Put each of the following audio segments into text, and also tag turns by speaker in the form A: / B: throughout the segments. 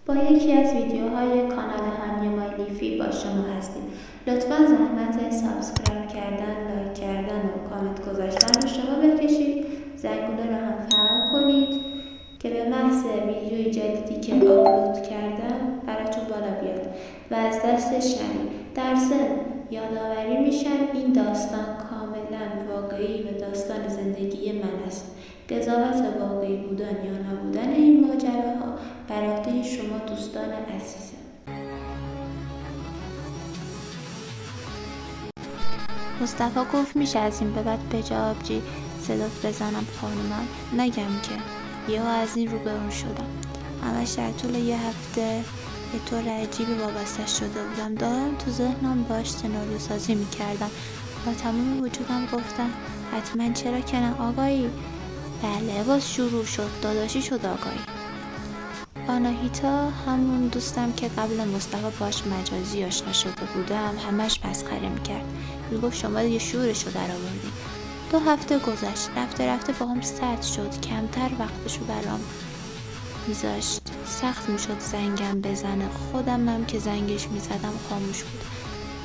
A: با یکی از ویدیوهای کانال هانیه مایلیفی با شما هستیم. لطفا زحمت سابسکرایب کردن، لایک کردن و کامنت گذاشتن رو شما بکشید. زنگوله رو هم فعال کنید که به محض ویدیوی جدیدی که آپلود کردم براتون بالا بیاد و از دستش نرید. در ضمن یادآوری میشم این داستان کاملا واقعی و داستان زندگی من است. قضاوت واقعی بودن یا نبودن این ماجراها بر عهده شما دوستان عزیزم. مصطفی گفت میشه از این به بعد به جا آبجی صدات بزنم خانومم؟ نگم که یهو از این رو به اون شدم. همش در طول یه هفته به طور عجیبی وابسته شده بودم. دارم تو ذهنم باش سناریو سازی میکردم. با تمام وجودم گفتم حتما چرا که نه آقایی. بله باز شروع شد. داداشی شد آقایی. آناهیتا همون دوستم که قبل مصطفی باش مجازی آشنا شده بودم همش مسخره میکرد. میگفت شما یه شورشو در آوردین. 2 هفته گذشت. رفته با هم سرد شد. کمتر وقتشو برام میذاشت. سخت میشد زنگم بزنه. خودم هم که زنگش میزدم خاموش بود.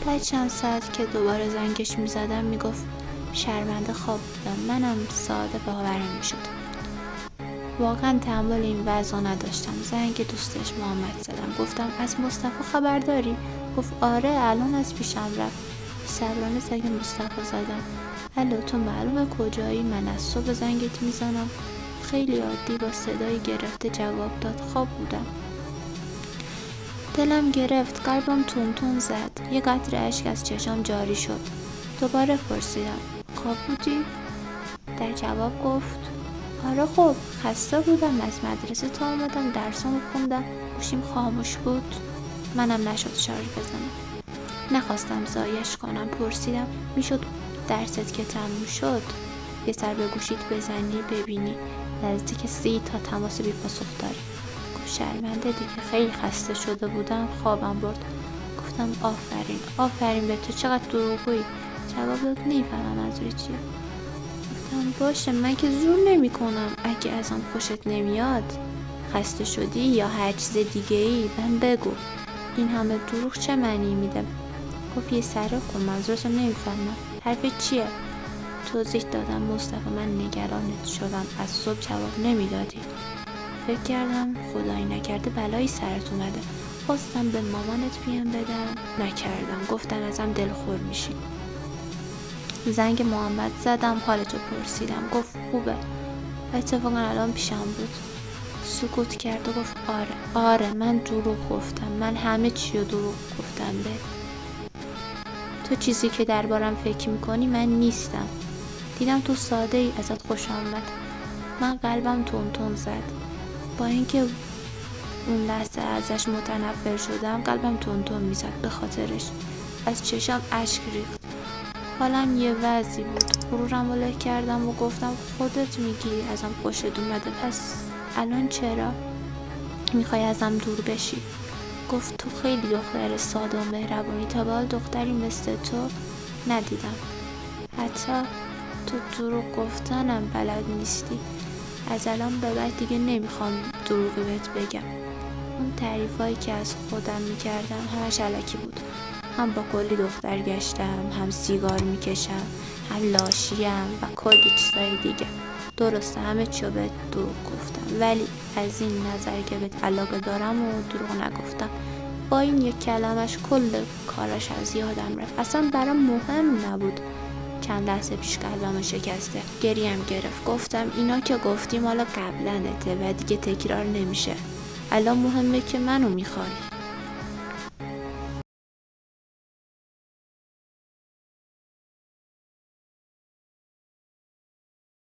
A: بعد چند ساعت که دوباره زنگش میزدم میگفت شرمنده خواب بودم. منم ساده باورم میشد. واقعا تحمل این وضع نداشتم. زنگ دوستش محمد زدم. گفتم از مصطفی خبر داری؟ گفت آره الان از پیشم رفت. بی‌صبرانه زنگ مصطفی زدم. الو تو معلومه کجایی؟ من از صبح زنگت میزنم. خیلی عادی با صدای گرفته جواب داد. خواب بودم. دلم گرفت. قلبم تون زد. یه قطره اشک از چشام جاری شد. دوباره پرسیدم خواب بودی؟ در جواب گفت آره خب خسته بودم از مدرسه تا اومدم درسامو خوندم. گوشیم خاموش بود. منم نشد شارژ بزنم. نخواستم ضایعش کنم. پرسیدم میشد درست که تموم شد یه سر به گوشیت بزنی ببینی نزدیک 30 تا تماس بی پاسخ داری. گفت شرمنده دیگه خیلی خسته شده بودم خوابم برد. گفتم آفرین به تو چقدر دروغگویی. جواب داد نمیفهمم منظور چیه. باشه من که زور نمی کنم. اگه ازم خوشت نمیاد خسته شدی یا هر چیز دیگه ای من بگو. این همه دروغ چه معنی میده؟ گفت یه سره کن منظورشم نمیفهمم. حرف چیه؟ توضیح دادم مصطفی من نگرانت شدم. از صبح جواب نمیدادی. فکر کردم خدایی نکرده بلایی سرت اومده. خواستم به مامانت پیام بدم نکردم. گفتم ازم دلخور میشی. زنگ محمد زدم حالتو پرسیدم. گفت خوبه. اتفاقا الان پیشم بود. سکوت کرد و گفت آره من دروغ گفتم. من همه چی رو دروغ گفتم به تو. چیزی که دربارم فکر میکنی من نیستم. دیدم تو ساده ای ازت خوش آمد. من قلبم تون زد. با اینکه اون لحظه ازش متنفر شدم قلبم تون میزد به خاطرش. از چشام اشک ریخت. حالم یه وضعی بود. غرورم رو له کردم و گفتم خودت میگی ازم خوشت اومده پس الان چرا میخوای ازم دور بشی؟ گفت تو خیلی دختر ساده و مهربونی. تا به حال دختری مثل تو ندیدم. حتی تو دروغ گفتنم بلد نیستی. از الان به بعد دیگه نمیخوام دروغی بهت بگم. اون تعریفایی که از خودم میکردم همش الکی بود. هم با کلی دختر گشتم، هم سیگار میکشم، هم لاشیم و کلی چیزای دیگه. درسته همه چیو بهت دروغ گفتم ولی از این نظر که بهت علاقه دارم و دروغ نگفتم. با این یک کلمش کل کارش از یادم رفت. اصلا برام مهم نبود. چند لحظه پیش قلبمو شکسته. گریم گرفت. گفتم اینا که گفتی مال قبلنته و دیگه تکرار نمیشه. الان مهمه که منو میخوای.